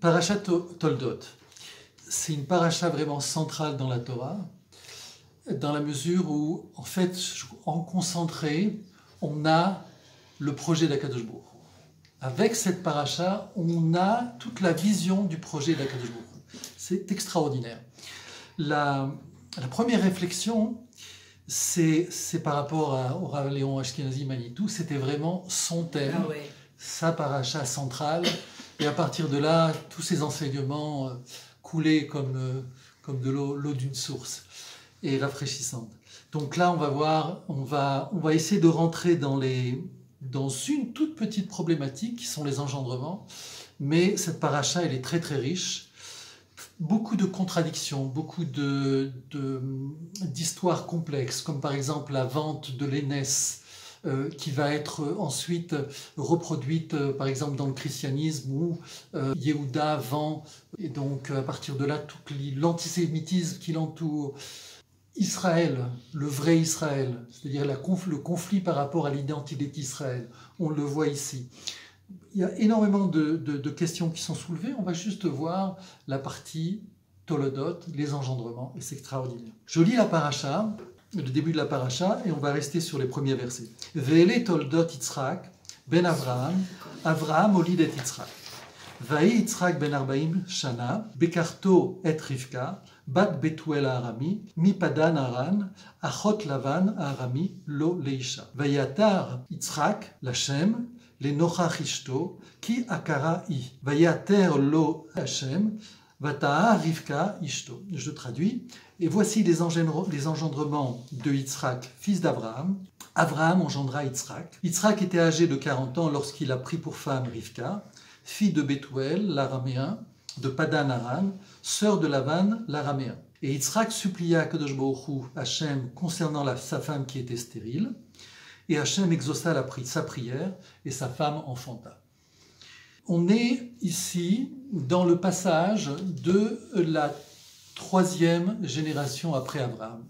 Parashat Toldot, c'est une paracha vraiment centrale dans la Torah, dans la mesure où, en fait, en concentré, on a le projet d'Akadosh Baruch Hu. Avec cette paracha, on a toute la vision du projet d'Akadosh Baruch Hu. C'est extraordinaire. La première réflexion, c'est par rapport au Rav Léon Ashkenazi Manitou, c'était vraiment son thème, sa paracha centrale, et à partir de là, tous ces enseignements coulaient comme de l'eau d'une source, et rafraîchissante. Donc là, on va voir, on va essayer de rentrer dans une toute petite problématique qui sont les engendrements, mais cette paracha, elle est très très riche. Beaucoup de contradictions, beaucoup d'histoires complexes, comme par exemple la vente de l'aînesse qui va être ensuite reproduite par exemple dans le christianisme où Yehuda vend, et donc à partir de là tout l'antisémitisme qui l'entoure. Israël, le vrai Israël, c'est-à-dire le conflit par rapport à l'identité d'Israël, on le voit ici. Il y a énormément de questions qui sont soulevées. On va juste voir la partie Toledot, les engendrements, et c'est extraordinaire. Je lis la paracha, le début de la paracha, et on va rester sur les premiers versets. Ve'ele Toldot Yitzhak ben Avraham, Avraham olid et Yitzhak. Vaï Yitzhak ben 40 shana, bekarto et Rivka, bat Betuel Arami, mi Padan Aran, achot Lavan Arami, lo leisha. Vayatar Yitzhak, l'Hashem, לנוכח אשתו, כי עקרה היא. ויתר לו השם, ותהה רבקה אשתו. Je traduis. Et voici les engendrements de Yitzhak, fils d'Abraham. Abraham engendra Yitzhak. Yitzhak était âgé de 40 ans lorsqu'il a pris pour femme Rivka, fille de Bethuel, l'araméen, de Padan Aran, sœur de Lavan, l'araméen. Et Yitzhak supplia à Kadosh Baruch Hu, Hachem, concernant sa femme qui était stérile. Et Hachem exauça sa prière et sa femme enfanta. On est ici dans le passage de la 3e génération après Abraham.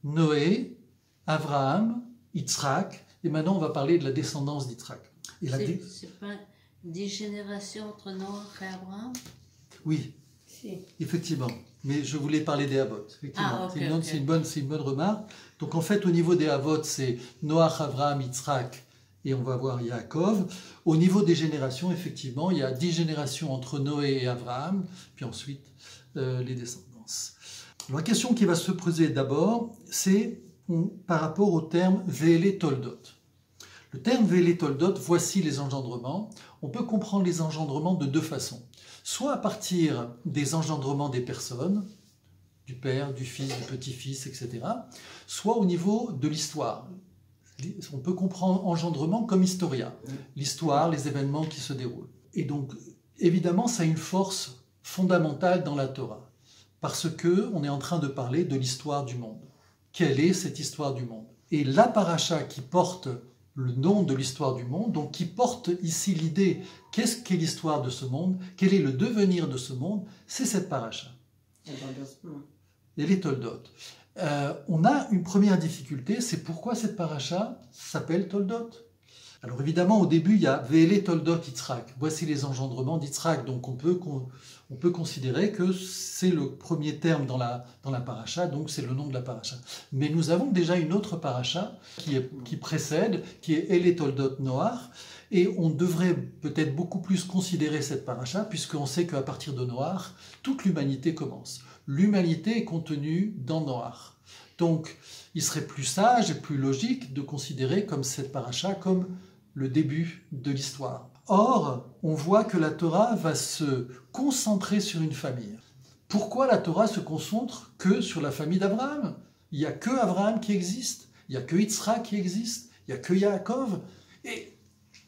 Noé, Abraham, Yitzhak, et maintenant on va parler de la descendance d'Yitzhak. C'est pas 10 générations entre Noé et Abraham? Oui, si. Effectivement. Mais je voulais parler des Havot. C'est une bonne remarque. Donc en fait, au niveau des Havot, c'est Noach, Avraham, Yitzhak, et on va voir Yaakov. Au niveau des générations, effectivement, il y a 10 générations entre Noé et Avraham, puis ensuite les descendances. Alors, la question qui va se poser d'abord, c'est par rapport au terme Ve'ele Toldot. Le terme Ve'ele Toldot, voici les engendrements. On peut comprendre les engendrements de deux façons. Soit à partir des engendrements des personnes, du père, du fils, du petit-fils, etc., soit au niveau de l'histoire. On peut comprendre engendrement comme historia, l'histoire, les événements qui se déroulent. Et donc, évidemment, ça a une force fondamentale dans la Torah, parce qu'on est en train de parler de l'histoire du monde. Quelle est cette histoire du monde? Et la paracha qui porte le nom de l'histoire du monde, donc qui porte ici l'idée, qu'est-ce qu'est l'histoire de ce monde, quel est le devenir de ce monde, c'est cette paracha. Et les Toldot. On a une première difficulté, c'est pourquoi cette paracha s'appelle Toldot. Alors évidemment, au début, il y a Ve'ele Toldot Yitzhak. Voici les engendrements d'Yitzhak. Donc on peut considérer que c'est le premier terme dans la paracha, donc c'est le nom de la paracha. Mais nous avons déjà une autre paracha qui précède, qui est Ele Toldot Noach, et on devrait peut-être beaucoup plus considérer cette paracha, puisqu'on sait qu'à partir de Noach, toute l'humanité commence. L'humanité est contenue dans Noach. Donc il serait plus sage et plus logique de considérer comme cette paracha comme le début de l'histoire. Or, on voit que la Torah va se concentrer sur une famille. Pourquoi la Torah se concentre que sur la famille d'Abraham? Il n'y a que Abraham qui existe, il n'y a que Yitzhak qui existe, il n'y a que Yaakov, et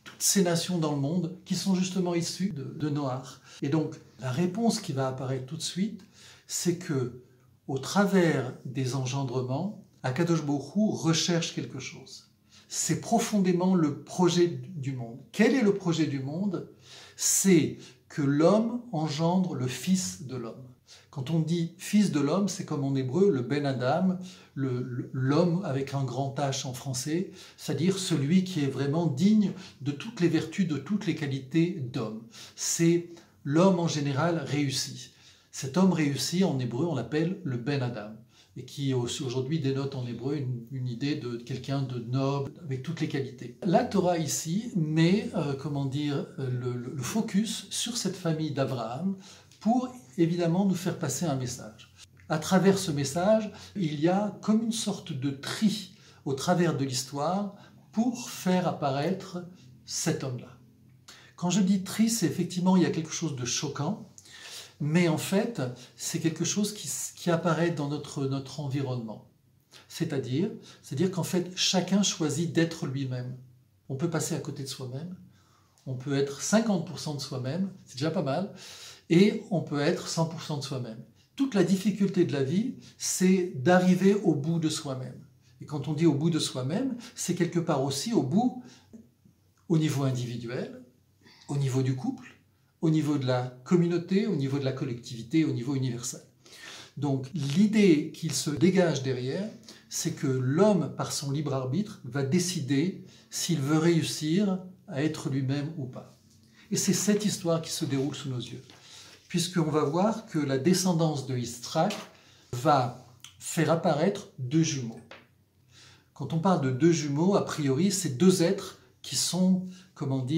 toutes ces nations dans le monde qui sont justement issues de Noach. Et donc, la réponse qui va apparaître tout de suite, c'est que, au travers des engendrements, Akadosh Baruch Hu recherche quelque chose. C'est profondément le projet du monde. Quel est le projet du monde? C'est que l'homme engendre le fils de l'homme. Quand on dit fils de l'homme, c'est comme en hébreu le Ben Adam, l'homme avec un grand H en français, c'est-à-dire celui qui est vraiment digne de toutes les vertus, de toutes les qualités d'homme. C'est l'homme en général réussit. Cet homme réussi, en hébreu, on l'appelle le Ben Adam, et qui aujourd'hui dénote en hébreu une idée de quelqu'un de noble, avec toutes les qualités. La Torah ici met, le focus sur cette famille d'Abraham pour évidemment nous faire passer un message. À travers ce message, il y a comme une sorte de tri au travers de l'histoire pour faire apparaître cet homme-là. Quand je dis tri, c'est effectivement, il y a quelque chose de choquant, mais en fait, c'est quelque chose qui apparaît dans notre environnement. C'est-à-dire qu'en fait, chacun choisit d'être lui-même. On peut passer à côté de soi-même, on peut être 50% de soi-même, c'est déjà pas mal, et on peut être 100% de soi-même. Toute la difficulté de la vie, c'est d'arriver au bout de soi-même. Et quand on dit au bout de soi-même, c'est quelque part aussi au bout, au niveau individuel, au niveau du couple, au niveau de la communauté, au niveau de la collectivité, au niveau universel. Donc l'idée qu'il se dégage derrière, c'est que l'homme, par son libre arbitre, va décider s'il veut réussir à être lui-même ou pas. Et c'est cette histoire qui se déroule sous nos yeux, puisqu'on va voir que la descendance de Yitzhak va faire apparaître deux jumeaux. Quand on parle de deux jumeaux, a priori, c'est deux êtres qui sont,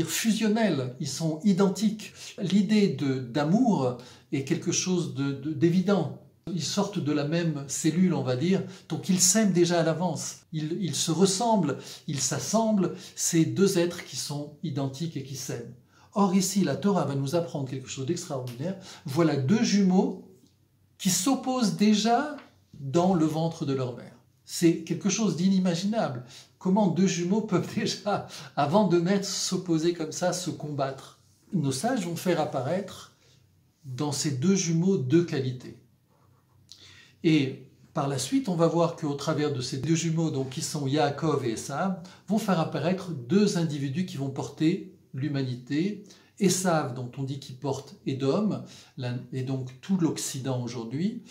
fusionnels, ils sont identiques. L'idée d'amour est quelque chose d'évident. Ils sortent de la même cellule, on va dire, donc ils s'aiment déjà à l'avance. Ils se ressemblent, ils s'assemblent, c'est deux êtres qui sont identiques et qui s'aiment. Or ici, la Torah va nous apprendre quelque chose d'extraordinaire. Voilà deux jumeaux qui s'opposent déjà dans le ventre de leur mère. C'est quelque chose d'inimaginable. Comment deux jumeaux peuvent déjà, avant de naître, s'opposer comme ça, se combattre? Nos sages vont faire apparaître dans ces deux jumeaux deux qualités. Et par la suite, on va voir qu'au travers de ces deux jumeaux, donc, qui sont Yaakov et Esav, vont faire apparaître deux individus qui vont porter l'humanité. Esav, dont on dit qu'il porte Édom, et donc tout l'Occident aujourd'hui.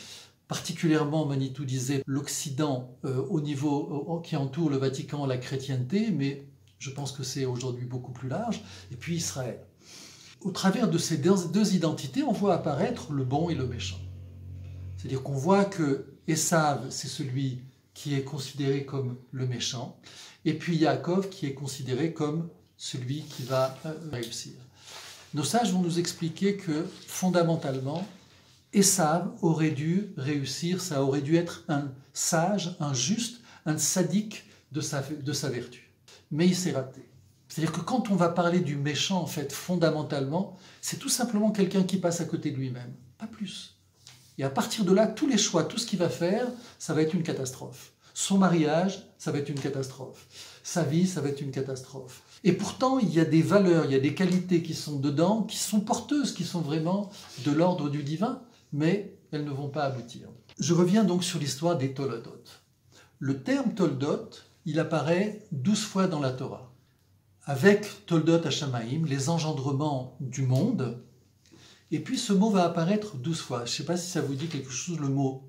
Particulièrement, Manitou disait l'Occident au niveau qui entoure le Vatican, la chrétienté, mais je pense que c'est aujourd'hui beaucoup plus large, et puis Israël. Au travers de ces deux identités, on voit apparaître le bon et le méchant. C'est-à-dire qu'on voit que Esav, c'est celui qui est considéré comme le méchant, et puis Yaakov qui est considéré comme celui qui va réussir. Nos sages vont nous expliquer que, fondamentalement, Esav aurait dû réussir, ça aurait dû être un sage, un juste, un sadique de sa vertu. Mais il s'est raté. C'est-à-dire que quand on va parler du méchant, en fait, fondamentalement, c'est tout simplement quelqu'un qui passe à côté de lui-même, pas plus. Et à partir de là, tous les choix, tout ce qu'il va faire, ça va être une catastrophe. Son mariage, ça va être une catastrophe. Sa vie, ça va être une catastrophe. Et pourtant, il y a des valeurs, il y a des qualités qui sont dedans, qui sont porteuses, qui sont vraiment de l'ordre du divin, mais elles ne vont pas aboutir. Je reviens donc sur l'histoire des Toldot. Le terme Toldot, il apparaît 12 fois dans la Torah. Avec Toldot Hashamaim, les engendrements du monde, et puis ce mot va apparaître 12 fois. Je ne sais pas si ça vous dit quelque chose,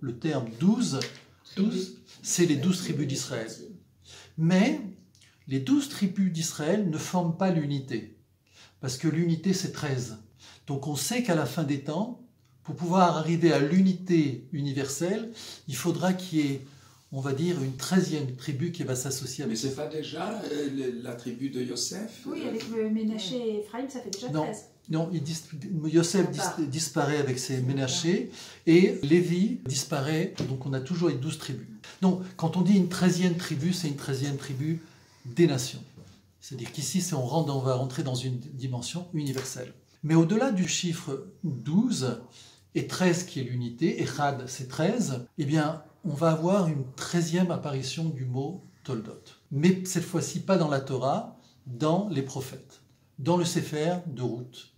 le terme 12, c'est les 12 tribus d'Israël. Mais les 12 tribus d'Israël ne forment pas l'unité, parce que l'unité c'est 13. Donc on sait qu'à la fin des temps, pour pouvoir arriver à l'unité universelle, il faudra qu'il y ait, on va dire, une 13e tribu qui va s'associer avec. Mais c'est pas déjà la tribu de Yosef? Oui, avec Ménaché et Ephraïm, ça fait déjà 13. Non, Yosef disparaît avec ses Ménaché et Lévi disparaît, donc on a toujours les 12 tribus. Donc quand on dit une 13e tribu, c'est une 13e tribu des nations. C'est-à-dire qu'ici, on va rentrer dans une dimension universelle. Mais au-delà du chiffre 12 et 13 qui est l'unité, Echad c'est 13, eh bien on va avoir une 13e apparition du mot Toldot. Mais cette fois-ci pas dans la Torah, dans les prophètes, dans le Sefer de Ruth.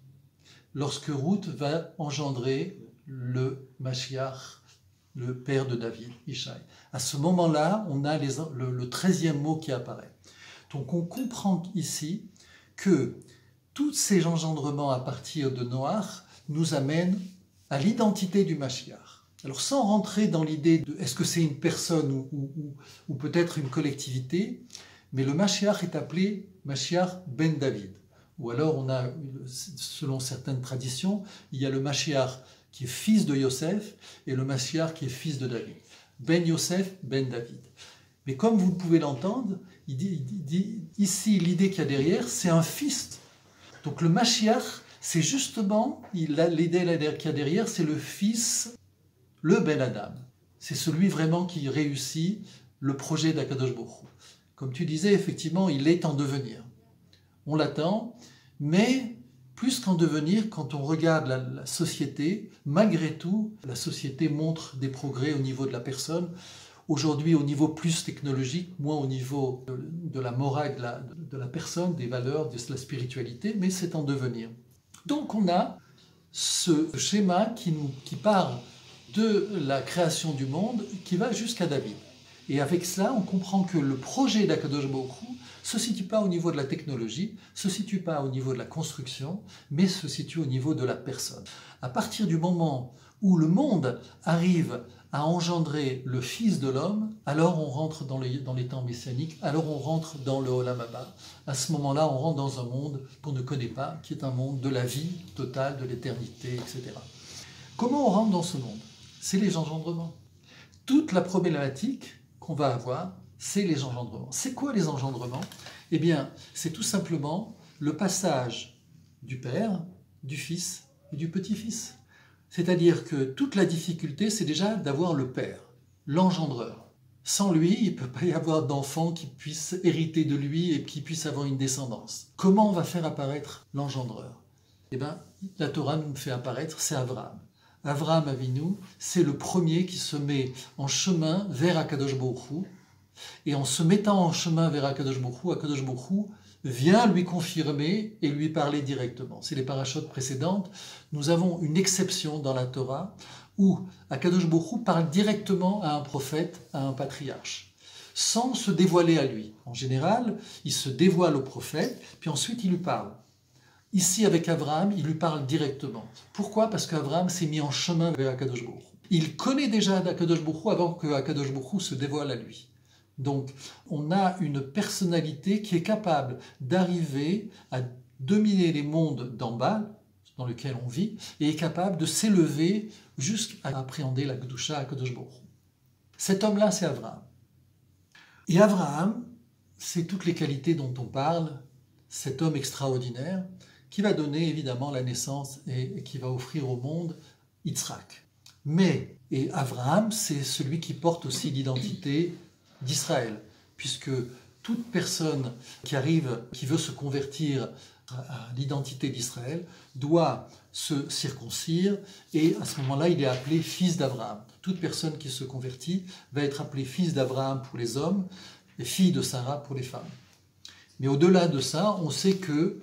Lorsque Ruth va engendrer le Mashiach, le père de David, Ishaï. À ce moment-là, on a le 13e mot qui apparaît. Donc on comprend ici que tous ces engendrements à partir de Noach nous amènent à l'identité du Mashiach. Alors sans rentrer dans l'idée de est-ce que c'est une personne ou peut-être une collectivité, mais le Mashiach est appelé Mashiach ben David. Ou alors on a, selon certaines traditions, il y a le Mashiach qui est fils de Yosef et le Mashiach qui est fils de David. Ben Yosef, Ben David. Mais comme vous pouvez l'entendre, il dit ici l'idée qu'il y a derrière, c'est un fils. Donc le Mashiach, c'est justement, l'idée qu'il y a derrière, c'est le fils, le Ben Adam. C'est celui vraiment qui réussit le projet d'Akadosh Baruch Hu. Comme tu disais, effectivement, il est en devenir. On l'attend, mais plus qu'en devenir, quand on regarde la société, malgré tout, la société montre des progrès au niveau de la personne. Aujourd'hui, au niveau plus technologique, moins au niveau de la morale de la personne, des valeurs, de la spiritualité, mais c'est en devenir. Donc on a ce schéma qui part de la création du monde, qui va jusqu'à David. Et avec cela, on comprend que le projet d'Akadosh Baruch Hu ne se situe pas au niveau de la technologie, ne se situe pas au niveau de la construction, mais se situe au niveau de la personne. À partir du moment où le monde arrive à engendrer le Fils de l'homme, alors on rentre dans les temps messianiques, alors on rentre dans le Olam Haba. À ce moment-là, on rentre dans un monde qu'on ne connaît pas, qui est un monde de la vie totale, de l'éternité, etc. Comment on rentre dans ce monde? C'est les engendrements. Toute la problématique qu'on va avoir, c'est les engendrements. C'est quoi les engendrements? Eh bien, c'est tout simplement le passage du Père, du Fils et du Petit-Fils. C'est-à-dire que toute la difficulté, c'est déjà d'avoir le Père, l'engendreur. Sans lui, il ne peut pas y avoir d'enfant qui puisse hériter de lui et qui puisse avoir une descendance. Comment on va faire apparaître l'engendreur? Eh bien, la Torah nous fait apparaître, c'est Abraham. Avraham Avinu, c'est le premier qui se met en chemin vers Akadosh Baruch Hu. Et en se mettant en chemin vers Akadosh Baruch Hu vient lui confirmer et lui parler directement. C'est les parashotes précédentes. Nous avons une exception dans la Torah où Akadosh Baruch Hu parle directement à un prophète, à un patriarche, sans se dévoiler à lui. En général, il se dévoile au prophète, puis ensuite il lui parle. Ici, avec Abraham, il lui parle directement. Pourquoi? Parce qu'Abraham s'est mis en chemin vers Akadosh Baruch Hu. Il connaît déjà Akadosh Baruch Hu avant que Akadosh Baruch Hu se dévoile à lui. Donc, on a une personnalité qui est capable d'arriver à dominer les mondes d'en bas, dans lesquels on vit, et est capable de s'élever jusqu'à appréhender la Kedusha Akadosh Baruch Hu. Cet homme-là, c'est Abraham. Et Abraham, c'est toutes les qualités dont on parle, cet homme extraordinaire, qui va donner évidemment la naissance et qui va offrir au monde Yitzhak. Mais, et Abraham, c'est celui qui porte aussi l'identité d'Israël, puisque toute personne qui arrive, qui veut se convertir à l'identité d'Israël, doit se circoncire, et à ce moment-là, il est appelé fils d'Abraham. Toute personne qui se convertit va être appelée fils d'Abraham pour les hommes, et fille de Sarah pour les femmes. Mais au-delà de ça, on sait que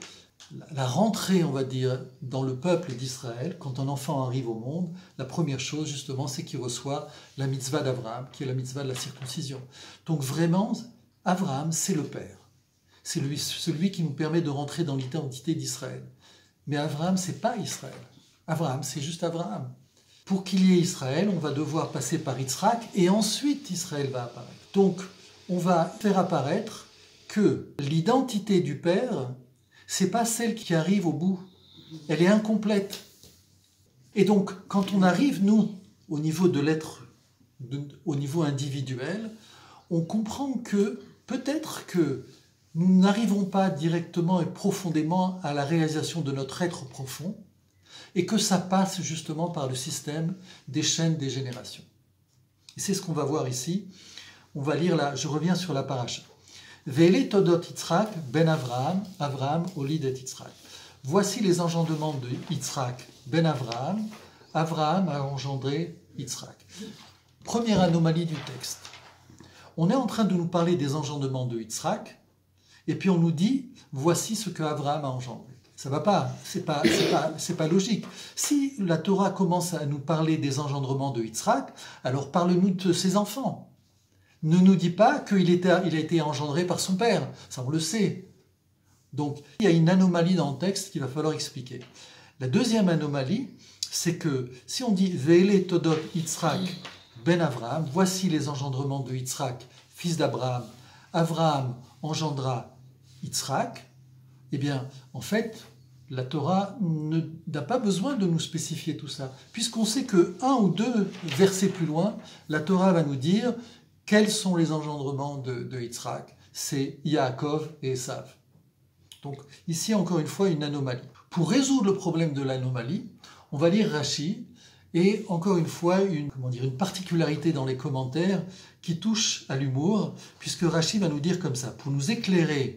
la rentrée, on va dire, dans le peuple d'Israël, quand un enfant arrive au monde, la première chose, justement, c'est qu'il reçoit la mitzvah d'Abraham, qui est la mitzvah de la circoncision. Donc vraiment, Abraham, c'est le Père. C'est celui qui nous permet de rentrer dans l'identité d'Israël. Mais Abraham, c'est pas Israël. Abraham, c'est juste Abraham. Pour qu'il y ait Israël, on va devoir passer par Yitzhak, et ensuite Israël va apparaître. Donc, on va faire apparaître que l'identité du Père, c'est pas celle qui arrive au bout. Elle est incomplète. Et donc, quand on arrive, nous, au niveau de l'être, au niveau individuel, on comprend que peut-être que nous n'arrivons pas directement et profondément à la réalisation de notre être profond, et que ça passe justement par le système des chaînes des générations. Et c'est ce qu'on va voir ici. On va lire là, je reviens sur la paracha. Ve'ele todot Yitzhak ben Avraham, Avraham olid et Yitzhak. Voici les engendrements de Yitzhak ben Avraham. Avraham a engendré Yitzhak. Première anomalie du texte. On est en train de nous parler des engendrements de Yitzhak, et puis on nous dit, voici ce que Avraham a engendré. Ça va pas, c'est pas logique. Si la Torah commence à nous parler des engendrements de Yitzhak, alors parle-nous de ses enfants. Ne nous dit pas qu'il a été engendré par son père, ça on le sait. Donc il y a une anomalie dans le texte qu'il va falloir expliquer. La deuxième anomalie, c'est que si on dit « Ve'ele todot Yitzhak ben Avraham », voici les engendrements de Yitzhak, fils d'Abraham. Avraham engendra Yitzhak. Eh bien, en fait, la Torah n'a pas besoin de nous spécifier tout ça, puisqu'on sait que 1 ou 2 versets plus loin, la Torah va nous dire quels sont les engendrements de Yitzhak. C'est Yaakov et Esav. Donc ici, encore une fois, une anomalie. Pour résoudre le problème de l'anomalie, on va lire Rashi, et encore une fois, une particularité dans les commentaires qui touche à l'humour, puisque Rashi va nous dire comme ça, pour nous éclairer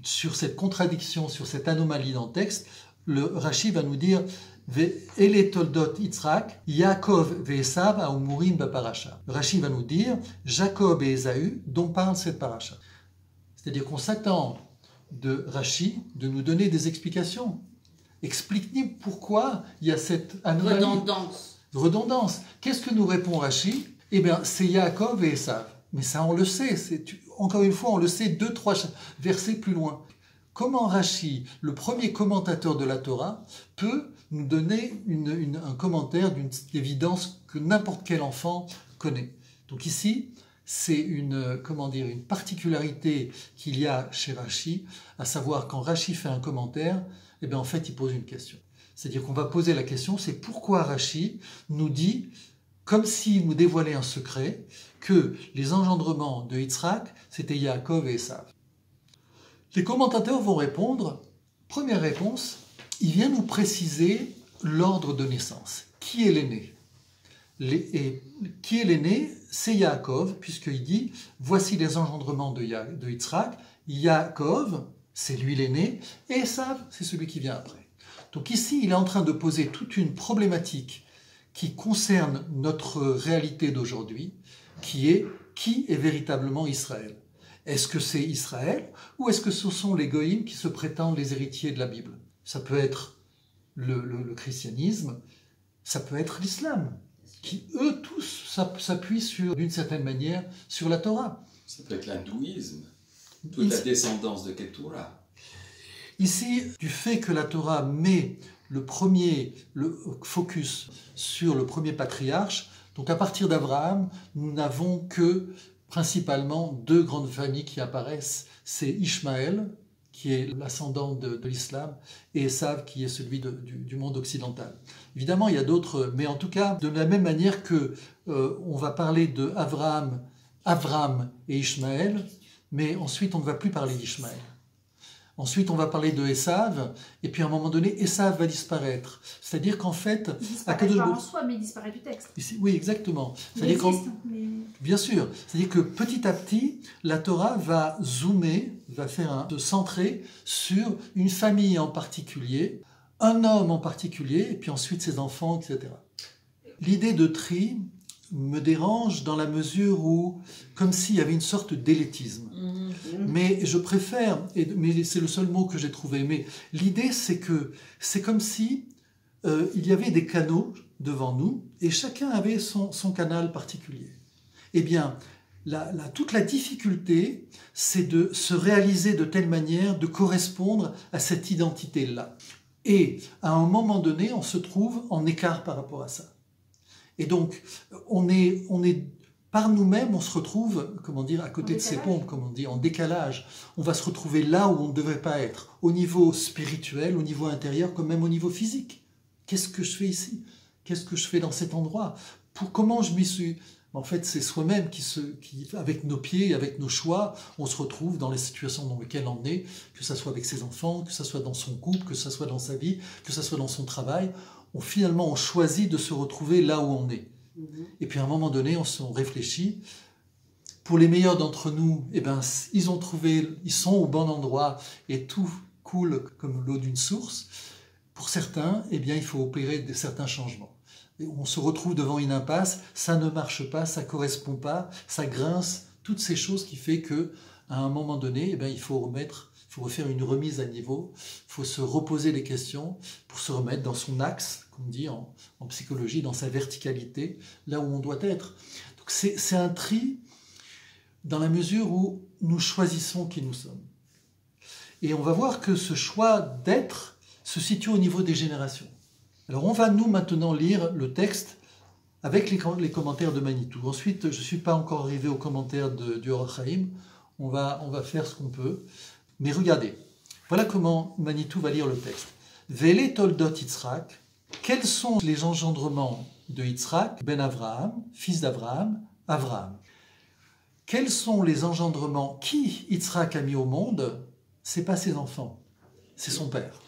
sur cette contradiction, sur cette anomalie dans le texte, le Rashi va nous dire Ele toldot Yitzhak, Yaakov ve Esav haumurim baparacha. Rashi va nous dire Jacob et Ésaü dont parle cette paracha. C'est-à-dire qu'on s'attend de Rashi de nous donner des explications. Explique-nous pourquoi il y a cette anomalie. Redondance. Qu'est-ce que nous répond Rashi? Eh bien, c'est Yaakov et Esav. Mais ça, on le sait. Encore une fois, on le sait 2-3 versets plus loin. Comment Rashi, le premier commentateur de la Torah, peut nous donner un commentaire d'une évidence que n'importe quel enfant connaît? Donc ici, c'est une particularité qu'il y a chez Rashi, à savoir quand Rashi fait un commentaire, eh bien en fait il pose une question. C'est-à-dire qu'on va poser la question, c'est pourquoi Rashi nous dit, comme s'il nous dévoilait un secret, que les engendrements de Yitzhak, c'était Yaakov et Esav. Les commentateurs vont répondre, première réponse, il vient nous préciser l'ordre de naissance. Qui est l'aîné? Qui est l'aîné? C'est Yaakov, puisqu'il dit, voici les engendrements de Yitzhak, Yaakov, c'est lui l'aîné, et Esav, c'est celui qui vient après. Donc ici, il est en train de poser toute une problématique qui concerne notre réalité d'aujourd'hui, qui est véritablement Israël? Est-ce que c'est Israël ou est-ce que ce sont les goïms qui se prétendent les héritiers de la Bible? Ça peut être le christianisme, ça peut être l'islam, qui eux tous s'appuient d'une certaine manière sur la Torah. Ça peut être l'hindouisme, toute la descendance de Ketura. Ici, du fait que la Torah met le focus sur le premier patriarche, donc à partir d'Abraham, nous n'avons que principalement 2 grandes familles qui apparaissent. C'est Ishmaël, qui est l'ascendant de l'islam, et Esav, qui est celui du monde occidental. Évidemment, il y a d'autres, mais en tout cas, de la même manière que on va parler de Avram et Ishmaël, mais ensuite on ne va plus parler d'Ishmaël. Ensuite, on va parler de Esav, et puis à un moment donné, Esav va disparaître. C'est-à-dire qu'en fait... Il disparaît pas en soi, mais il disparaît du texte. Oui, exactement. Il existe, mais... Bien sûr. C'est-à-dire que petit à petit, la Torah va zoomer, va se centrer sur une famille en particulier, un homme en particulier, et puis ensuite ses enfants, etc. L'idée de tri me dérange dans la mesure où, comme s'il y avait une sorte d'élétisme. Mais je préfère, mais c'est le seul mot que j'ai trouvé, mais l'idée c'est que c'est comme si il y avait des canaux devant nous et chacun avait son canal particulier. Eh bien, toute la difficulté, c'est de se réaliser de telle manière, de correspondre à cette identité-là. Et à un moment donné, on se trouve en écart par rapport à ça. Et donc, on est par nous-mêmes, on se retrouve, à côté de ses pompes, comme on dit, en décalage. On va se retrouver là où on ne devrait pas être, au niveau spirituel, au niveau intérieur, comme même au niveau physique. Qu'est-ce que je fais ici? Qu'est-ce que je fais dans cet endroit? Comment je m'y suis... En fait, c'est soi-même qui, avec nos pieds, avec nos choix, on se retrouve dans les situations dans lesquelles on est, que ce soit avec ses enfants, que ce soit dans son couple, que ce soit dans sa vie, que ce soit dans son travail. Finalement, on choisit de se retrouver là où on est. Et puis à un moment donné, on réfléchit. Pour les meilleurs d'entre nous, eh ben, ils sont au bon endroit et tout coule comme l'eau d'une source. Pour certains, eh bien, il faut opérer certains changements. Et on se retrouve devant une impasse, ça ne marche pas, ça ne correspond pas, ça grince, toutes ces choses qui font qu'à un moment donné, eh bien, il faut refaire une remise à niveau, il faut se reposer les questions pour se remettre dans son axe, comme on dit en psychologie, dans sa verticalité, là où on doit être. Donc c'est un tri dans la mesure où nous choisissons qui nous sommes. Et on va voir que ce choix d'être se situe au niveau des générations. Alors on va nous maintenant lire le texte avec les commentaires de Manitou. Ensuite, je ne suis pas encore arrivé aux commentaires du Or HaChaim, on va faire ce qu'on peut. Mais regardez, Voilà comment Manitou va lire le texte. Vele toldot Yitzhak, quels sont les engendrements de Yitzhak, ben Avraham, fils d'Avraham, Avraham? Quels sont les engendrements qui Yitzhak a mis au monde? C'est pas ses enfants, c'est son père.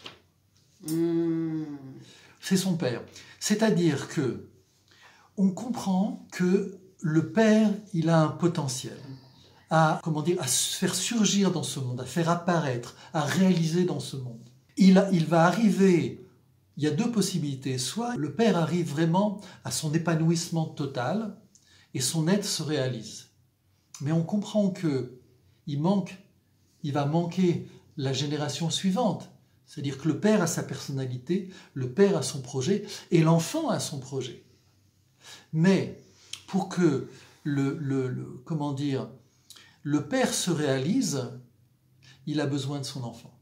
C'est son père. C'est-à-dire que on comprend que le père, il a un potentiel à se faire surgir dans ce monde, à faire apparaître, à réaliser dans ce monde. Il va arriver, il y a deux possibilités. Soit le père arrive vraiment à son épanouissement total et son être se réalise. Mais on comprend qu'il va manquer la génération suivante. C'est-à-dire que le père a sa personnalité, le père a son projet et l'enfant a son projet. Mais pour que le père se réalise, il a besoin de son enfant.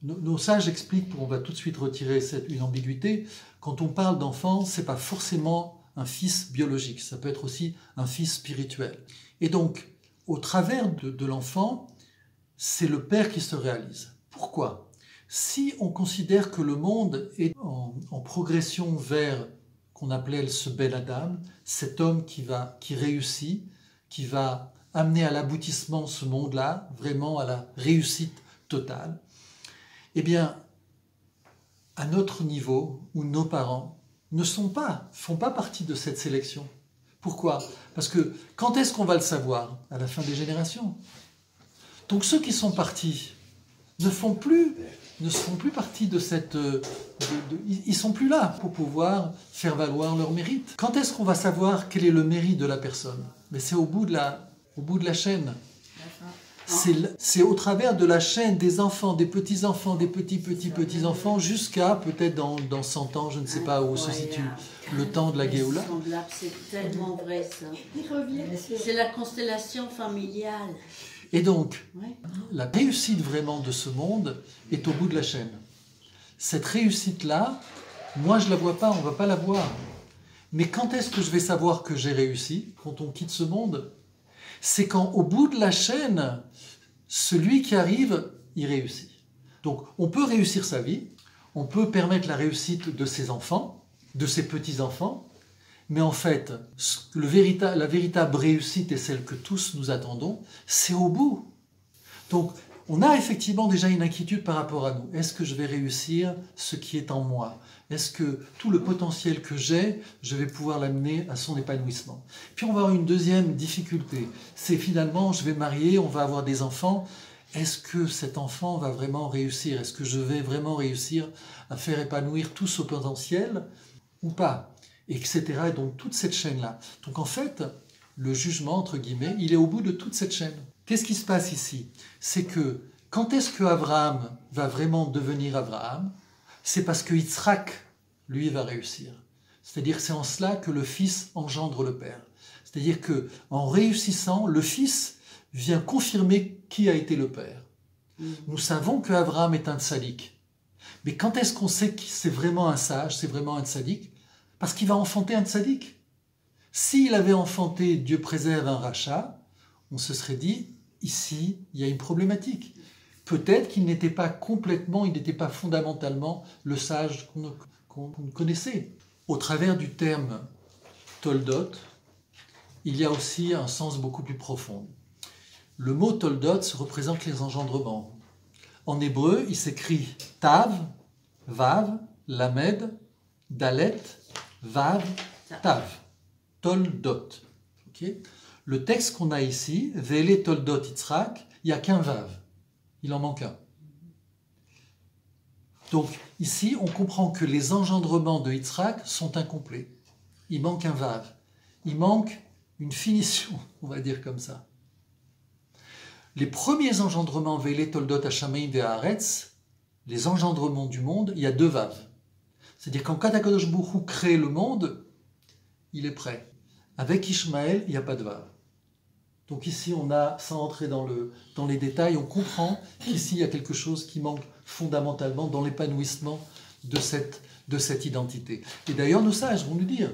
Nos sages expliquent, on va tout de suite retirer une ambiguïté, quand on parle d'enfant, ce n'est pas forcément un fils biologique, ça peut être aussi un fils spirituel. Et donc, au travers de l'enfant, c'est le père qui se réalise. Pourquoi ? Si on considère que le monde est en progression vers qu'on appelait ce bel Adam, cet homme qui réussit, qui va amener à l'aboutissement ce monde-là, vraiment à la réussite totale, eh bien, à notre niveau, où nos parents ne font pas partie de cette sélection. Pourquoi ? Parce que quand est-ce qu'on va le savoir ? À la fin des générations. Donc ceux qui sont partis ne seront plus partie de cette... ils ne sont plus là pour pouvoir faire valoir leur mérite. Quand est-ce qu'on va savoir quel est le mérite de la personne ? Mais c'est au bout de la chaîne. C'est au travers de la chaîne des enfants, des petits-enfants, des petits-petits-petits-enfants, jusqu'à peut-être dans 100 ans, je ne sais pas où se situe le temps de la Géoula. C'est tellement vrai ça. C'est la constellation familiale. Et donc, la réussite vraiment de ce monde est au bout de la chaîne. Cette réussite-là, moi je ne la vois pas, on ne va pas la voir. Mais quand est-ce que je vais savoir que j'ai réussi, quand on quitte ce monde ? C'est quand au bout de la chaîne, celui qui arrive, il réussit. Donc on peut réussir sa vie, on peut permettre la réussite de ses enfants, de ses petits-enfants, mais en fait, la véritable réussite est celle que tous nous attendons, c'est au bout. Donc on a effectivement déjà une inquiétude par rapport à nous. Est-ce que je vais réussir ce qui est en moi ? Est-ce que tout le potentiel que j'ai, je vais pouvoir l'amener à son épanouissement ? Puis on va avoir une deuxième difficulté. C'est finalement, je vais marier, on va avoir des enfants. Est-ce que cet enfant va vraiment réussir ? Est-ce que je vais vraiment réussir à faire épanouir tout ce potentiel ou pas ? Etc. Et donc toute cette chaîne-là. Donc en fait, le jugement, entre guillemets, il est au bout de toute cette chaîne. Qu'est-ce qui se passe ici ? C'est que quand est-ce que Abraham va vraiment devenir Abraham ? C'est parce que Yitzhak, lui, va réussir. C'est-à-dire que c'est en cela que le fils engendre le père. C'est-à-dire qu'en réussissant, le fils vient confirmer qui a été le père. Nous savons qu'Abraham est un tzaddik. Mais quand est-ce qu'on sait que c'est vraiment un sage, c'est vraiment un tzaddik ? Parce qu'il va enfanter un tzaddik. S'il avait enfanté, Dieu préserve, un rachat, on se serait dit, ici, il y a une problématique. Peut-être qu'il n'était pas complètement, il n'était pas fondamentalement le sage qu'on connaissait. Au travers du terme toldot, il y a aussi un sens beaucoup plus profond. Le mot toldot se représente les engendrements. En hébreu, il s'écrit tav, vav, lamed, dalet, vav, tav. Toldot. Okay. Le texte qu'on a ici, Vele toldot Yitzhak, il n'y a qu'un vav. Il en manque un. Donc ici, on comprend que les engendrements de Yitzhak sont incomplets. Il manque un vav. Il manque une finition, on va dire comme ça. Les premiers engendrements, Vele toldot Hashamayim ve'haaretz, les engendrements du monde, il y a deux vav. C'est-à-dire quand Kadosh Baruch Hu crée le monde, il est prêt. Avec Ishmaël, il n'y a pas de vav. Donc ici, on a, sans entrer dans les détails, on comprend qu'ici, il y a quelque chose qui manque fondamentalement dans l'épanouissement de cette identité. Et d'ailleurs, nos sages vont nous dire,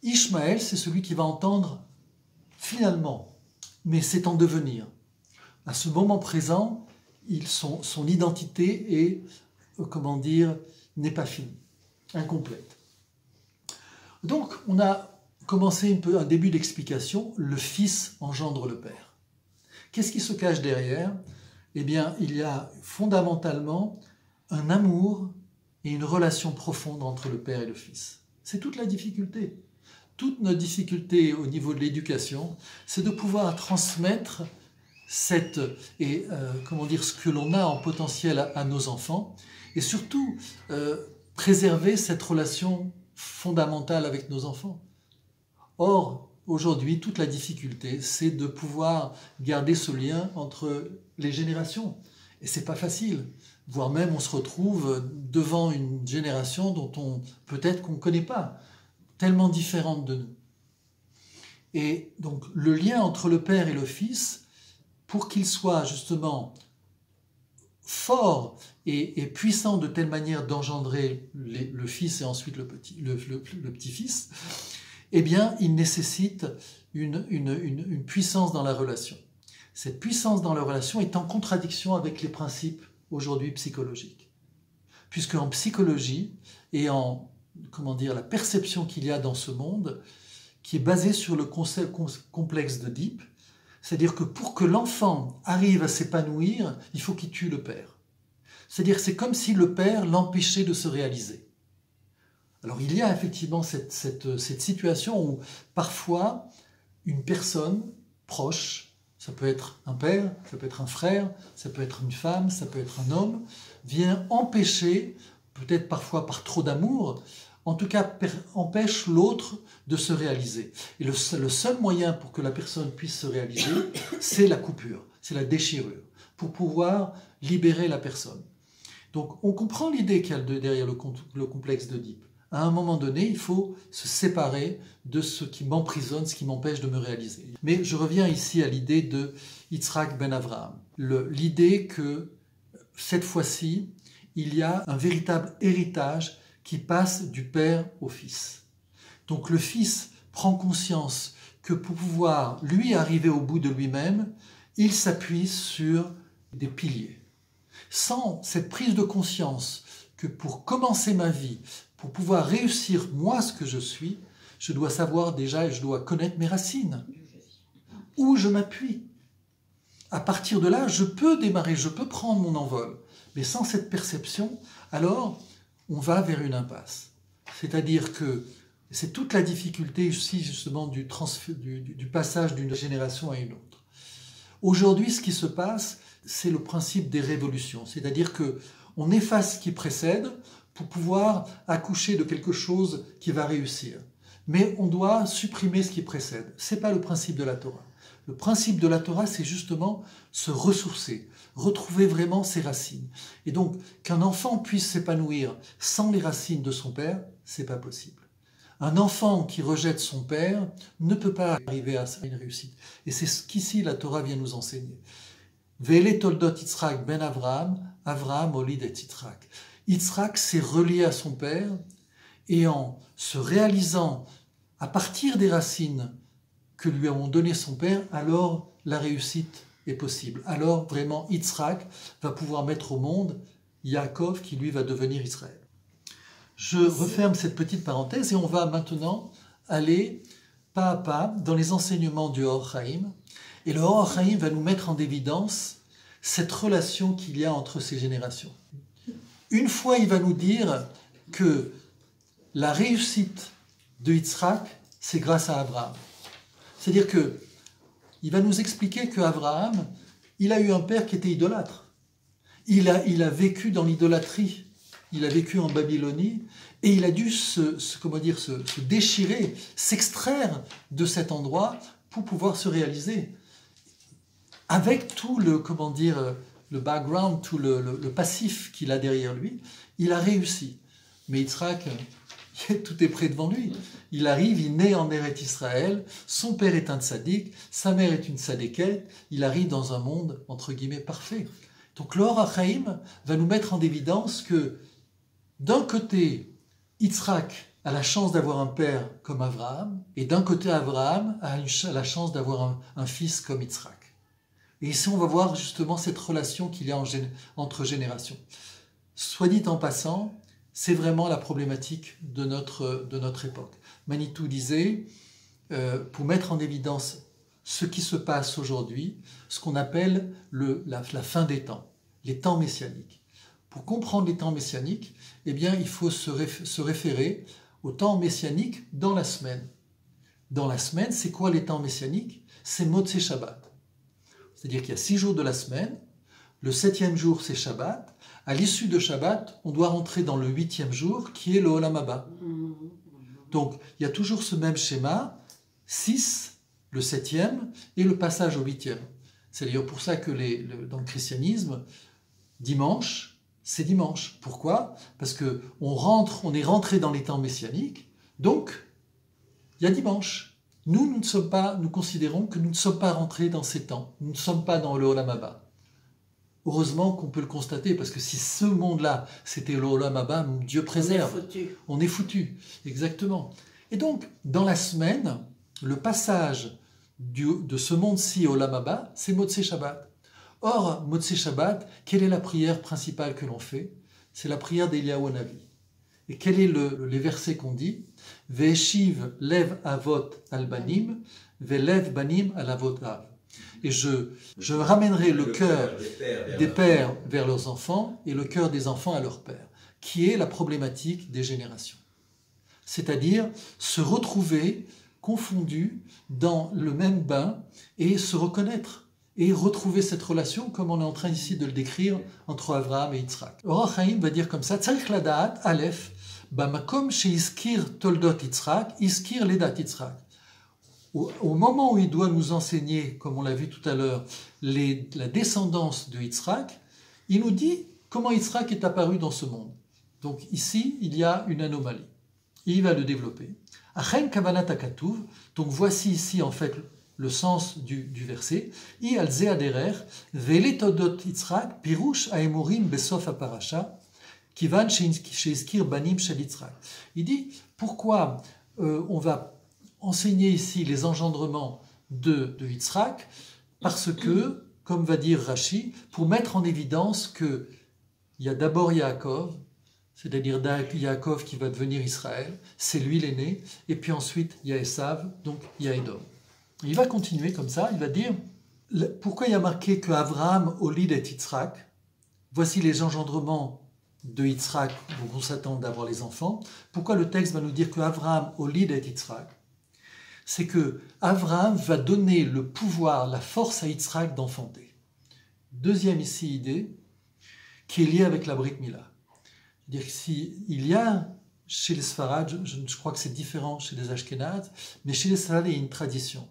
Ishmaël, c'est celui qui va entendre finalement, mais c'est en devenir. À ce moment présent, son identité est, comment dire, n'est pas finie, incomplète. Donc, on a commencé un début d'explication. Le Fils engendre le Père. Qu'est-ce qui se cache derrière? Eh bien, il y a fondamentalement un amour et une relation profonde entre le Père et le Fils. C'est toute la difficulté. Toute notre difficulté au niveau de l'éducation, c'est de pouvoir transmettre comment dire, ce que l'on a en potentiel à nos enfants, et surtout préserver cette relation fondamentale avec nos enfants. Or, aujourd'hui, toute la difficulté, c'est de pouvoir garder ce lien entre les générations. Et c'est pas facile. Voire même, on se retrouve devant une génération dont peut-être qu'on ne connaît pas, tellement différente de nous. Et donc, le lien entre le Père et le Fils, pour qu'il soit justement fort et puissant de telle manière d'engendrer le Fils et ensuite le petit-fils, eh bien, il nécessite une puissance dans la relation. Cette puissance dans la relation est en contradiction avec les principes aujourd'hui psychologiques. Puisque en psychologie et en, comment dire, la perception qu'il y a dans ce monde, qui est basée sur le concept complexe d'Oedipe, c'est-à-dire que pour que l'enfant arrive à s'épanouir, il faut qu'il tue le père. C'est-à-dire que c'est comme si le père l'empêchait de se réaliser. Alors il y a effectivement cette situation où parfois une personne proche, ça peut être un père, ça peut être un frère, ça peut être une femme, ça peut être un homme, vient empêcher, peut-être parfois par trop d'amour, en tout cas empêche l'autre de se réaliser. Et le seul moyen pour que la personne puisse se réaliser, c'est la coupure, c'est la déchirure, pour pouvoir libérer la personne. Donc on comprend l'idée qu'il y a derrière le complexe d'Oedipe. À un moment donné, il faut se séparer de ce qui m'emprisonne, ce qui m'empêche de me réaliser. Mais je reviens ici à l'idée de Yitzhak ben Avraham. L'idée que, cette fois-ci, il y a un véritable héritage qui passe du père au fils. Donc le fils prend conscience que pour pouvoir, lui, arriver au bout de lui-même, il s'appuie sur des piliers. Sans cette prise de conscience que pour commencer ma vie, pour pouvoir réussir moi ce que je suis, je dois savoir déjà et je dois connaître mes racines. Où je m'appuie. À partir de là, je peux démarrer, je peux prendre mon envol. Mais sans cette perception, alors on va vers une impasse. C'est-à-dire que c'est toute la difficulté ici justement du passage d'une génération à une autre. Aujourd'hui, ce qui se passe, c'est le principe des révolutions. C'est-à-dire qu'on efface ce qui précède pour pouvoir accoucher de quelque chose qui va réussir. Mais on doit supprimer ce qui précède. Ce n'est pas le principe de la Torah. Le principe de la Torah, c'est justement se ressourcer, retrouver vraiment ses racines. Et donc, qu'un enfant puisse s'épanouir sans les racines de son père, c'est pas possible. Un enfant qui rejette son père ne peut pas arriver à une réussite. Et c'est ce qu'ici la Torah vient nous enseigner. Ve'ele toldot Yitzhak ben Avraham, Avraham olid et Yitzhak. Yitzhak s'est relié à son père et en se réalisant à partir des racines que lui ont donné son père, alors la réussite est possible. Alors vraiment Yitzhak va pouvoir mettre au monde Yaakov qui lui va devenir Israël. Je referme cette petite parenthèse et on va maintenant aller pas à pas dans les enseignements du Or Chaim. Et le Or Chaim va nous mettre en évidence cette relation qu'il y a entre ces générations. Une fois, il va nous dire que la réussite de Yitzhak, c'est grâce à Abraham. C'est-à-dire qu'il va nous expliquer qu'Abraham, il a eu un père qui était idolâtre. Il a vécu dans l'idolâtrie. Il a vécu en Babylonie et il a dû se déchirer, s'extraire de cet endroit pour pouvoir se réaliser. Avec tout le background, tout le passif qu'il a derrière lui, il a réussi. Mais Yitzhak, tout est prêt devant lui. Il arrive, il naît en Eretz Israël, son père est un tzaddik, sa mère est une tzaddiket, il arrive dans un monde, entre guillemets, parfait. Donc l'Or HaChaim va nous mettre en évidence que, d'un côté, Yitzhak a la chance d'avoir un père comme Abraham, et d'un côté, Abraham a la chance d'avoir un fils comme Yitzhak. Et ici, on va voir justement cette relation qu'il y a entre générations. Soit dit en passant, c'est vraiment la problématique de notre époque. Manitou disait, pour mettre en évidence ce qui se passe aujourd'hui, ce qu'on appelle la fin des temps, les temps messianiques. Pour comprendre les temps messianiques, eh bien, il faut se référer aux temps messianiques dans la semaine. Dans la semaine, c'est quoi les temps messianiques? C'est Motzei Shabbat. C'est-à-dire qu'il y a 6 jours de la semaine, le 7e jour c'est Shabbat, à l'issue de Shabbat, on doit rentrer dans le 8e jour qui est le Olam Haba. Donc il y a toujours ce même schéma, 6, le 7e et le passage au 8e. C'est d'ailleurs pour ça que dans le christianisme, dimanche, c'est dimanche. Pourquoi? Parce qu'on est rentré dans les temps messianiques, donc il y a dimanche. Nous considérons que nous ne sommes pas rentrés dans ces temps. Nous ne sommes pas dans le Olam Haba. Heureusement qu'on peut le constater, parce que si ce monde-là, c'était le Olam Haba, Dieu préserve. On est foutu. Exactement. Et donc, dans la semaine, le passage de ce monde-ci au Olam Haba, c'est Motzei Shabbat. Or, Motzei Shabbat, quelle est la prière principale que l'on fait? C'est la prière d'Eliyahu Hanavi. Et quel est les versets qu'on dit? Ve'eshiv lev avot al banim, ve'lev banim al avot av. Et je ramènerai le cœur des pères vers leurs enfants et le cœur des enfants à leurs pères, qui est la problématique des générations. C'est-à-dire se retrouver confondus dans le même bain et se reconnaître et retrouver cette relation comme on est en train ici de le décrire entre Avraham et Yitzhak. Orach Chaim va dire comme ça, Tzarich ladaat Aleph, bamakom sheiskir toldot Yitzhak, iskir ledat Yitzhak. Au moment où il doit nous enseigner, comme on l'a vu tout à l'heure, la descendance de Yitzhak, il nous dit comment Yitzhak est apparu dans ce monde. Donc ici, il y a une anomalie. Et il va le développer. Achen kavanat hakatuv, donc voici ici en fait le sens du verset. I al ze aderer, vele todot Yitzhak, pirush haemurim besof haparasha, kivan sheiskir banim shel Yitzhak. Il dit, pourquoi on va enseigner ici les engendrements de Yitzhak? Parce que, comme va dire Rashi, pour mettre en évidence qu'il y a d'abord Yaakov, c'est-à-dire Yaakov qui va devenir Israël, c'est lui l'aîné, et puis ensuite il y a Esav, donc il y a Édom. Il va continuer comme ça, il va dire, pourquoi il y a marqué que Avraham olid et Yitzhak, voici les engendrements de Yitzhak, donc on s'attend d'avoir les enfants, pourquoi le texte va nous dire que Avraham olid et Yitzhak? C'est que Avraham va donner le pouvoir, la force à Yitzhak d'enfanter. Deuxième ici idée, qui est liée avec la Brit Mila. C'est-à-dire qu'il y a chez les Sfarad, je crois que c'est différent chez les Ashkénazes, mais chez les Sfarad, il y a une tradition.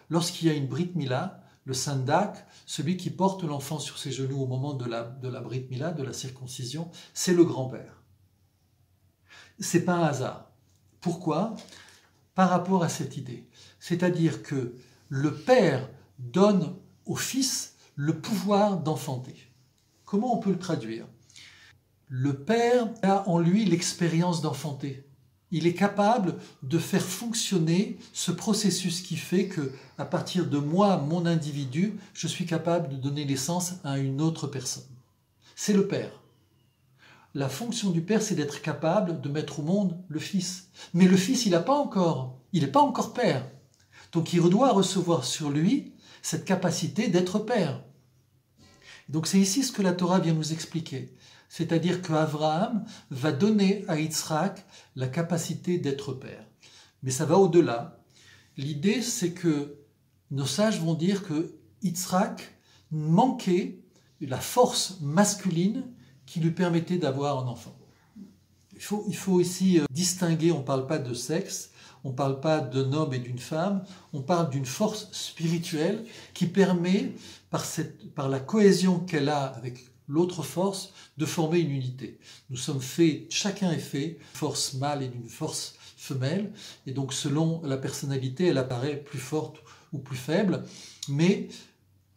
Lorsqu'il y a une Brit Mila, le Sandak, celui qui porte l'enfant sur ses genoux au moment de la Brit Mila, de la circoncision, c'est le grand-père. C'est pas un hasard. Pourquoi? Par rapport à cette idée. C'est-à-dire que le père donne au fils le pouvoir d'enfanter. Comment on peut le traduire? Le père a en lui l'expérience d'enfanter. Il est capable de faire fonctionner ce processus qui fait que, à partir de moi, mon individu, je suis capable de donner naissance à une autre personne. C'est le père. La fonction du père, c'est d'être capable de mettre au monde le fils. Mais le fils, il n'est pas encore père. Donc il doit recevoir sur lui cette capacité d'être père. Donc c'est ici ce que la Torah vient nous expliquer. C'est-à-dire qu'Avraham va donner à Yitzhak la capacité d'être père. Mais ça va au-delà. L'idée, c'est que nos sages vont dire que Yitzhak manquait la force masculine qui lui permettait d'avoir un enfant. Il faut ici distinguer, on ne parle pas de sexe, on ne parle pas d'un homme et d'une femme, on parle d'une force spirituelle qui permet, par la cohésion qu'elle a avec l'autre force, de former une unité. Nous sommes faits, chacun est fait d'une force mâle et d'une force femelle, et donc selon la personnalité, elle apparaît plus forte ou plus faible, mais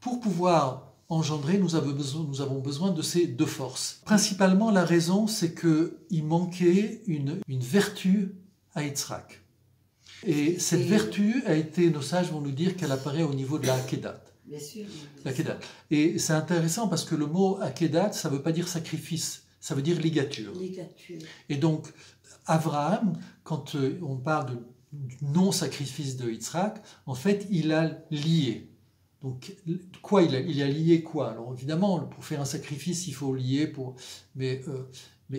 pour pouvoir engendrer, nous avons besoin de ces deux forces. Principalement, la raison, c'est qu'il manquait une vertu à Yitzhak. Et cette vertu a été, nos sages vont nous dire qu'elle apparaît au niveau de la Hakedat. Bien sûr. L'akedat. Et c'est intéressant parce que le mot akedat, ça ne veut pas dire sacrifice, ça veut dire ligature. Et donc, Abraham, quand on parle du non-sacrifice de Yitzhak, en fait, il a lié. Donc, quoi il a lié quoi? Alors, évidemment, pour faire un sacrifice, il faut lier. Mais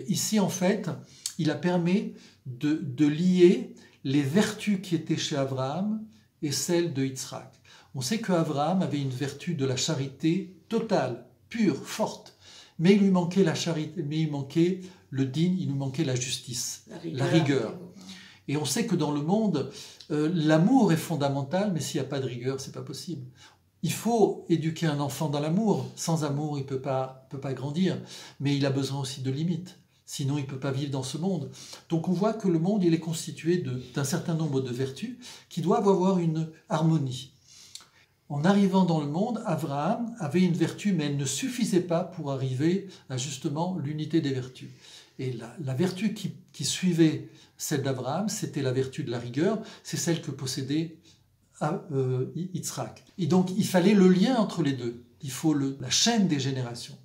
ici, en fait, il a permis de lier les vertus qui étaient chez Abraham et celles de Yitzhak. On sait qu'Abraham avait une vertu de la charité totale, pure, forte. Mais il lui manquait la charité, mais il manquait le din, il lui manquait la justice, la rigueur. Et on sait que dans le monde, l'amour est fondamental, mais s'il n'y a pas de rigueur, c'est pas possible. Il faut éduquer un enfant dans l'amour. Sans amour, il ne peut pas grandir. Mais il a besoin aussi de limites. Sinon, il ne peut pas vivre dans ce monde. Donc on voit que le monde, il est constitué d'un certain nombre de vertus qui doivent avoir une harmonie. En arrivant dans le monde, Abraham avait une vertu, mais elle ne suffisait pas pour arriver à justement l'unité des vertus. Et la vertu qui suivait celle d'Abraham, c'était la vertu de la rigueur, c'est celle que possédait Yitzhak. Et donc il fallait le lien entre les deux, il faut la chaîne des générations.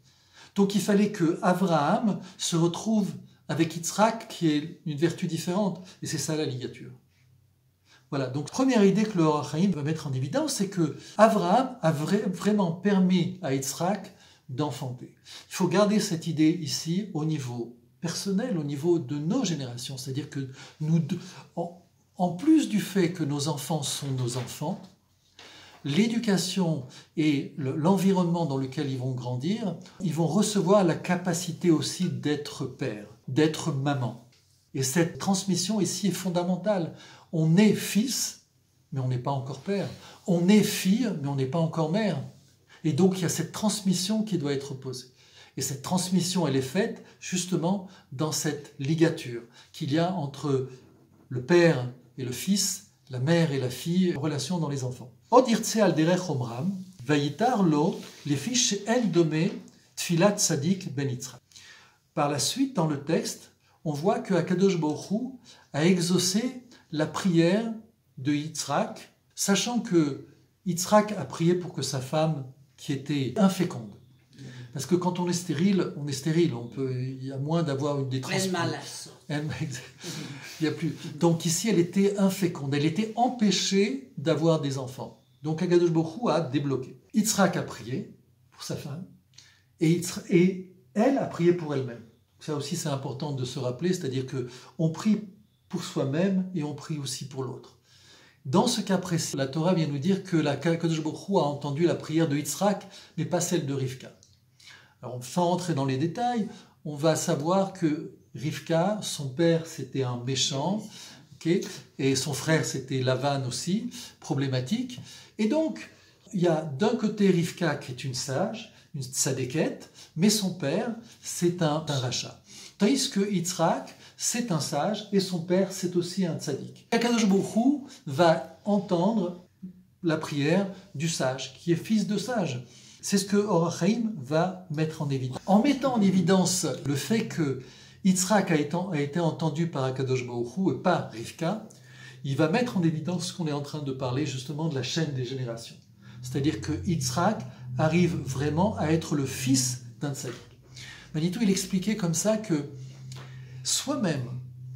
Donc il fallait que Abraham se retrouve avec Yitzhak, qui est une vertu différente, et c'est ça la ligature. Voilà, donc première idée que le Or HaChaim va mettre en évidence, c'est que Abraham a vraiment permis à Yitzhak d'enfanter. Il faut garder cette idée ici au niveau personnel, au niveau de nos générations, c'est-à-dire que nous, en plus du fait que nos enfants sont nos enfants, l'éducation et l'environnement dans lequel ils vont grandir, ils vont recevoir la capacité aussi d'être père, d'être maman. Et cette transmission ici est fondamentale. On est fils, mais on n'est pas encore père. On est fille, mais on n'est pas encore mère. Et donc il y a cette transmission qui doit être posée. Et cette transmission, elle est faite justement dans cette ligature qu'il y a entre le père et le fils, la mère et la fille, relation dans les enfants. Od irtse al derech omram, vayitar lo lefi she'en dome tfilat tzadik ben Yitzhak. Par la suite, dans le texte, on voit que Akadosh Baruch Hu a exaucé la prière de Yitzhak, sachant que Yitzhak a prié pour que sa femme, qui était inféconde, parce que quand on est stérile, il y a moins d'avoir une détresse. Il y a plus. Donc ici, elle était inféconde, elle était empêchée d'avoir des enfants. Donc Akadosh Baruch Hu a débloqué. Yitzhak a prié pour sa femme, et elle a prié pour elle-même. Ça aussi, c'est important de se rappeler, c'est-à-dire qu'on prie pour soi-même et on prie aussi pour l'autre. Dans ce cas précis, la Torah vient nous dire que Akadosh Baruch Hu a entendu la prière de Yitzhak, mais pas celle de Rivka. Alors, sans entrer dans les détails, on va savoir que Rivka, son père, c'était un méchant, okay, et son frère, c'était Lavan aussi, problématique. Et donc, il y a d'un côté Rivka qui est une sage, une tzadékette, mais son père, c'est un rachat. Tandis que Yitzhak, c'est un sage, et son père, c'est aussi un tzaddik. Akadosh Baruch Hu va entendre la prière du sage, qui est fils de sage. C'est ce que Or HaChaim va mettre en évidence. En mettant en évidence le fait que Yitzhak a été entendu par Akadosh Baruch Hu et pas Rivka, il va mettre en évidence ce qu'on est en train de parler justement de la chaîne des générations. C'est-à-dire que Yitzhak arrive vraiment à être le fils d'un tzaddik. Manitou, il expliquait comme ça que soi-même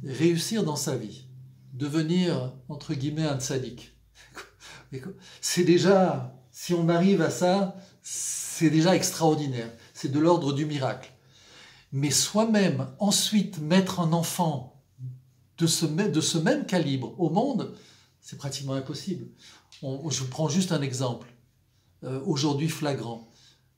réussir dans sa vie, devenir entre guillemets un tzaddik, c'est déjà, si on arrive à ça, c'est déjà extraordinaire, c'est de l'ordre du miracle. Mais soi-même, ensuite, mettre un enfant de ce même calibre au monde, c'est pratiquement impossible. Je vous prends juste un exemple, aujourd'hui flagrant.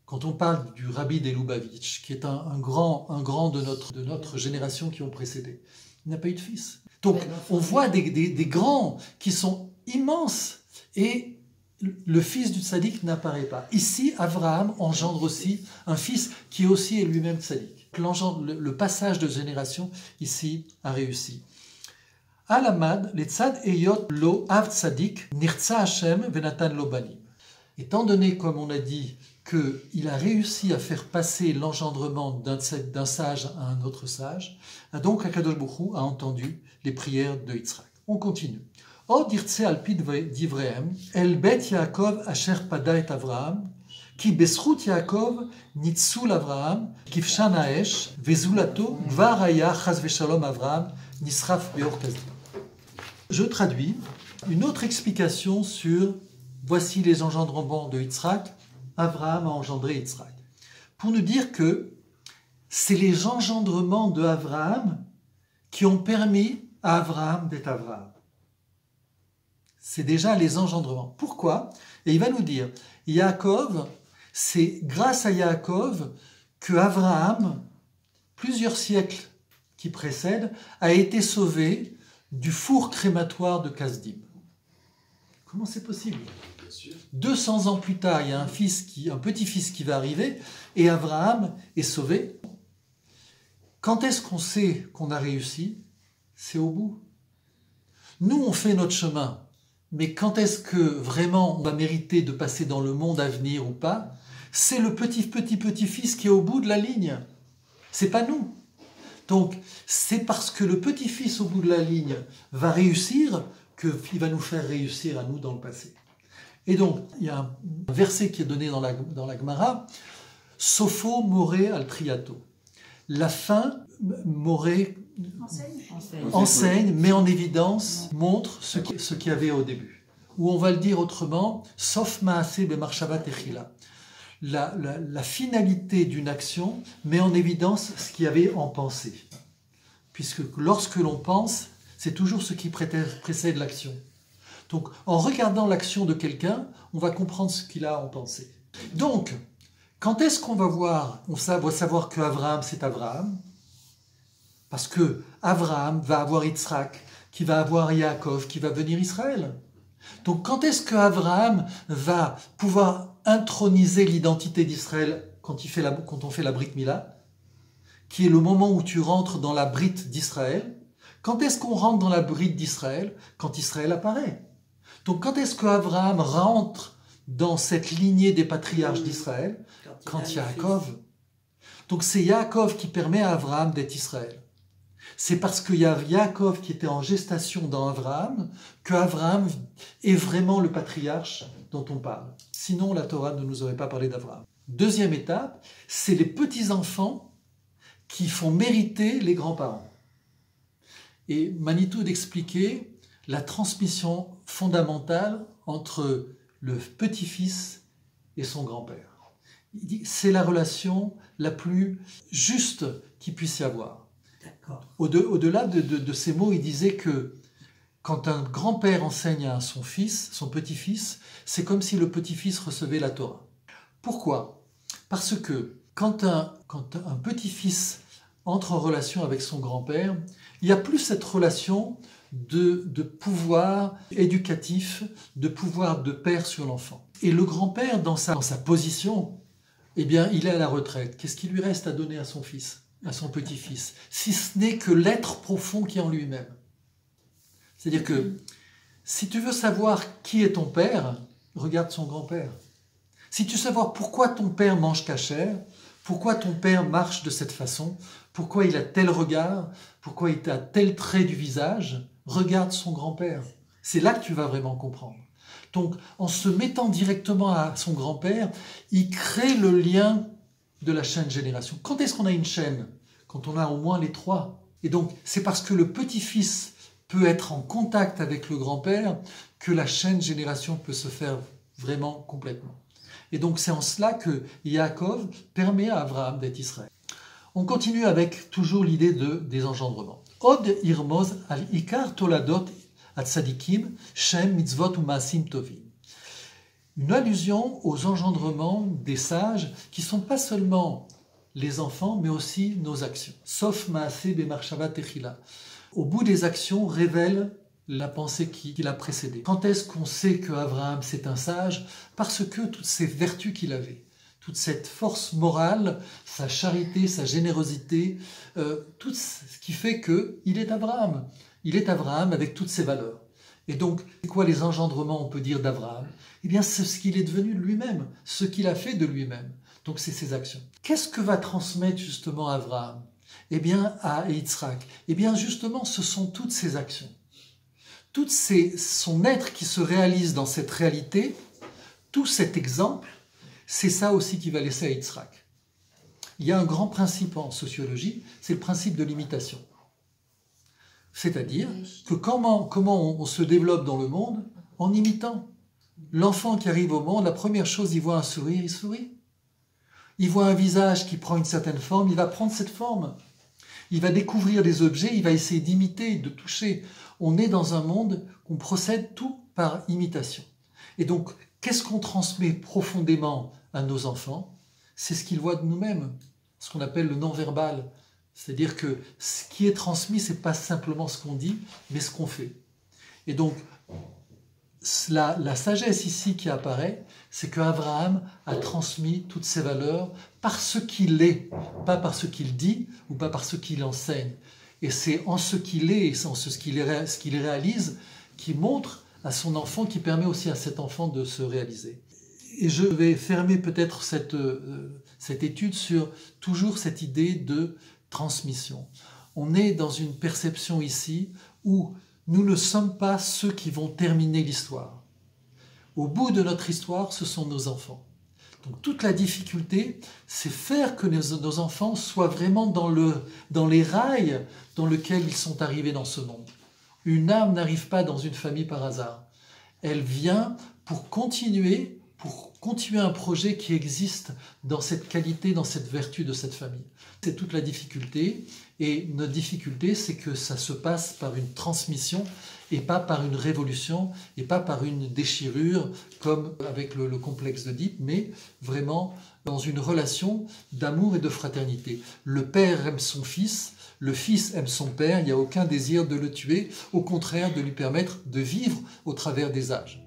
Quand on parle du Rabbi de Lubavitch, qui est un grand de notre génération qui ont précédé, il n'a pas eu de fils. Donc on voit des grands qui sont immenses, et le fils du tzaddik n'apparaît pas. Ici, Abraham engendre aussi un fils qui aussi est lui-même tzaddik. Le passage de génération ici a réussi. Alamad, les tzad eyot lo av tzaddik, nirtza Hashem venatan lo banim. Étant donné, comme on a dit, qu'il a réussi à faire passer l'engendrement d'un sage à un autre sage, donc Akadosh Baruch Hu a entendu les prières de Yitzhak. On continue. עוד ירצה על פי דבריהם, אל בית יעקב אשר פדה את אברהם, כי בזכות יעקב ניצול אברהם, כבשן האש, וזולתו כבר היה חס ושלום אברהם, נסחף באור כסדים. Je traduis une autre explication sur voici les engendrements de Yitzhak. Abraham a engendré Yitzhak. Pour nous dire que c'est les engendrements de Abraham qui ont permis à Abraham d'être Abraham. C'est déjà les engendrements. Pourquoi? Et il va nous dire, Yaakov, c'est grâce à Yaakov que Abraham, plusieurs siècles qui précèdent, a été sauvé du four crématoire de Kasdim. Comment c'est possible? 200 ans plus tard, il y a un petit-fils qui va arriver et Abraham est sauvé. Quand est-ce qu'on sait qu'on a réussi? C'est au bout. Nous, on fait notre chemin. Mais quand est-ce que vraiment on va mériter de passer dans le monde à venir ou pas? C'est le petit-fils qui est au bout de la ligne. C'est pas nous. Donc, c'est parce que le petit-fils au bout de la ligne va réussir qu'il va nous faire réussir à nous dans le passé. Et donc, il y a un verset qui est donné dans la Gemara, Sopho Moré al Triato. La fin, Moré enseigne, met en évidence, montre ce qu'il y avait au début. Ou on va le dire autrement, Sof Maaseh Bemarshava Techila. La finalité d'une action met en évidence ce qu'il y avait en pensée. Puisque lorsque l'on pense, c'est toujours ce qui précède l'action. Donc, en regardant l'action de quelqu'un, on va comprendre ce qu'il a en pensée. Donc, quand est-ce qu'on va savoir que Abraham, c'est Abraham? Parce que Abraham va avoir Yitzhak, qui va avoir Yaakov, qui va venir Israël. Donc, quand est-ce que Abraham va pouvoir introniser l'identité d'Israël quand on fait la Brit Mila, qui est le moment où tu rentres dans la Brit d'Israël? Quand est-ce qu'on rentre dans la Brit d'Israël? Quand Israël apparaît. Donc, quand est-ce que Abraham rentre dans cette lignée des patriarches d'Israël? Quand Yaakov. Donc, c'est Yaakov qui permet à Abraham d'être Israël. C'est parce qu'il y a Yaakov qui était en gestation dans Abraham que Abraham est vraiment le patriarche dont on parle. Sinon, la Torah ne nous aurait pas parlé d'Abraham. Deuxième étape, c'est les petits-enfants qui font mériter les grands-parents. Et Manitou d'expliquer la transmission fondamentale entre le petit-fils et son grand-père. Il dit c'est la relation la plus juste qu'il puisse y avoir. Au-delà de ces mots, il disait que quand un grand-père enseigne à son fils, son petit-fils, c'est comme si le petit-fils recevait la Torah. Pourquoi? Parce que quand un petit-fils entre en relation avec son grand-père, il n'y a plus cette relation de pouvoir éducatif, de pouvoir de père sur l'enfant. Et le grand-père, dans sa position, eh bien, il est à la retraite. Qu'est-ce qu'il lui reste à donner à son fils, à son petit-fils? Si ce n'est que l'être profond qui est en lui-même. C'est-à-dire que si tu veux savoir qui est ton père, regarde son grand-père. Si tu veux savoir pourquoi ton père mange cachère, pourquoi ton père marche de cette façon, pourquoi il a tel regard, pourquoi il a tel trait du visage, regarde son grand-père. C'est là que tu vas vraiment comprendre. Donc, en se mettant directement à son grand-père, il crée le lien de la chaîne génération. Quand est-ce qu'on a une chaîne? Quand on a au moins les trois. Et donc, c'est parce que le petit-fils peut être en contact avec le grand-père que la chaîne génération peut se faire vraiment complètement. Et donc, c'est en cela que Yaakov permet à Abraham d'être Israël. On continue avec toujours l'idée des engendrements. Od irmoz al ikar toladot atzadikim shem mitzvot ou maasim tovim. Une allusion aux engendrements des sages qui ne sont pas seulement les enfants, mais aussi nos actions. Sauf maaseh bemarshava techila. Au bout des actions révèle la pensée qui l'a précédée. Quand est-ce qu'on sait qu'Abraham c'est un sage? Parce que toutes ces vertus qu'il avait, toute cette force morale, sa charité, sa générosité, tout ce qui fait qu'il est Abraham. Il est Abraham avec toutes ses valeurs. Et donc, c'est quoi les engendrements, on peut dire, d'Abraham? Eh bien, c'est ce qu'il est devenu de lui-même, ce qu'il a fait de lui-même. Donc, c'est ses actions. Qu'est-ce que va transmettre justement Abraham? Eh bien, à Yitzhak. Eh bien, justement, ce sont toutes ses actions. son être qui se réalise dans cette réalité, tout cet exemple, c'est ça aussi qu'il va laisser à Yitzhak. Il y a un grand principe en sociologie, c'est le principe de l'imitation. C'est-à-dire que comment on se développe dans le monde? En imitant. L'enfant qui arrive au monde, la première chose, il voit un sourire, il sourit. Il voit un visage qui prend une certaine forme, il va prendre cette forme. Il va découvrir des objets, il va essayer d'imiter, de toucher. On est dans un monde où on procède tout par imitation. Et donc, qu'est-ce qu'on transmet profondément à nos enfants? C'est ce qu'ils voient de nous-mêmes, ce qu'on appelle le non-verbal. C'est-à-dire que ce qui est transmis, ce n'est pas simplement ce qu'on dit, mais ce qu'on fait. Et donc, la sagesse ici qui apparaît, c'est qu'Abraham a transmis toutes ces valeurs par ce qu'il est, pas par ce qu'il dit ou pas par ce qu'il enseigne. Et c'est en ce qu'il est et en ce qu'il réalise qui montre à son enfant, qui permet aussi à cet enfant de se réaliser. Et je vais fermer peut-être cette étude sur toujours cette idée de transmission. On est dans une perception ici où nous ne sommes pas ceux qui vont terminer l'histoire. Au bout de notre histoire, ce sont nos enfants. Donc toute la difficulté, c'est faire que nos enfants soient vraiment dans les rails dans lesquels ils sont arrivés dans ce monde. Une âme n'arrive pas dans une famille par hasard. Elle vient pour continuer un projet qui existe dans cette qualité, dans cette vertu de cette famille. C'est toute la difficulté, et notre difficulté, c'est que ça se passe par une transmission et pas par une révolution et pas par une déchirure comme avec le complexe d'Oedipe, mais vraiment dans une relation d'amour et de fraternité. Le père aime son fils, le fils aime son père, il n'y a aucun désir de le tuer, au contraire de lui permettre de vivre au travers des âges.